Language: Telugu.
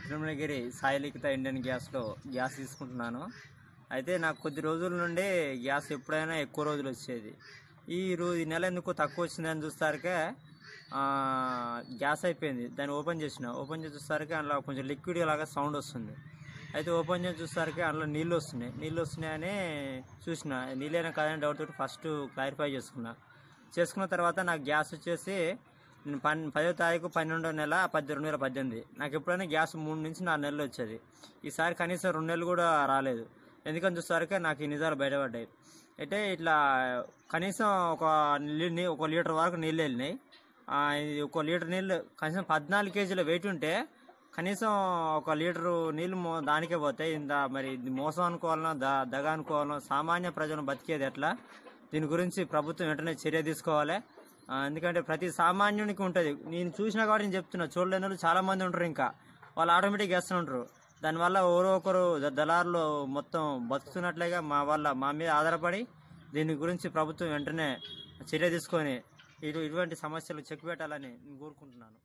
తిరుమలగిరి సాయిలిఖిత ఇండియన్ గ్యాస్లో గ్యాస్ తీసుకుంటున్నాను. అయితే నాకు కొద్ది రోజుల నుండి గ్యాస్ ఎప్పుడైనా ఎక్కువ రోజులు వచ్చేది. ఈ నెల ఎందుకో తక్కువ వచ్చిందని చూస్తారకే గ్యాస్ అయిపోయింది. దాన్ని ఓపెన్ చేసి చూస్తారకే అందులో కొంచెం లిక్విడ్ లాగా సౌండ్ వస్తుంది. అయితే ఓపెన్ చేసి చూస్తారకే అందులో నీళ్ళు వస్తున్నాయని చూసిన. నీళ్ళైనా కాదని డౌట్ తోటి ఫస్ట్ క్లారిఫై చేసుకున్న తర్వాత నాకు గ్యాస్ వచ్చేసి 10వ తారీఖు 12వ నెల 2018. నాకు ఎప్పుడైనా గ్యాస్ 3 నుంచి 4 నెలలు వచ్చేది. ఈసారి కనీసం 2 నెలలు కూడా రాలేదు. ఎందుకని చూస్తారకే నాకు ఈ నిజాలు బయటపడ్డాయి. అయితే ఇట్లా కనీసం ఒక లీటర్ వరకు నీళ్ళు వెళ్ళినాయి. ఒక లీటర్ నీళ్ళు కనీసం 14 కేజీల వెయిట్ ఉంటే కనీసం ఒక లీటరు నీళ్ళు దానికే పోతాయి. మరి ఇది మోసం అనుకోవాలనో దగ అనుకోవాలనో సామాన్య ప్రజలను బతికేది ఎట్లా? దీని గురించి ప్రభుత్వం వెంటనే చర్య తీసుకోవాలి. ఎందుకంటే ప్రతి సామాన్యునికి ఉంటుంది. నేను చూసినా కాబట్టి నేను చెప్తున్నా. చూడలేని వాళ్ళు చాలా మంది ఉంటారు. ఇంకా వాళ్ళు ఆటోమేటిక్గా వేస్తుంటారు. దానివల్ల ఎవరో ఒకరు దళారులు మొత్తం బతుకుతున్నట్లుగా మా మీద ఆధారపడి దీని గురించి ప్రభుత్వం వెంటనే చర్య తీసుకొని ఇటువంటి సమస్యలు చెక్ పెట్టాలని నేను కోరుకుంటున్నాను.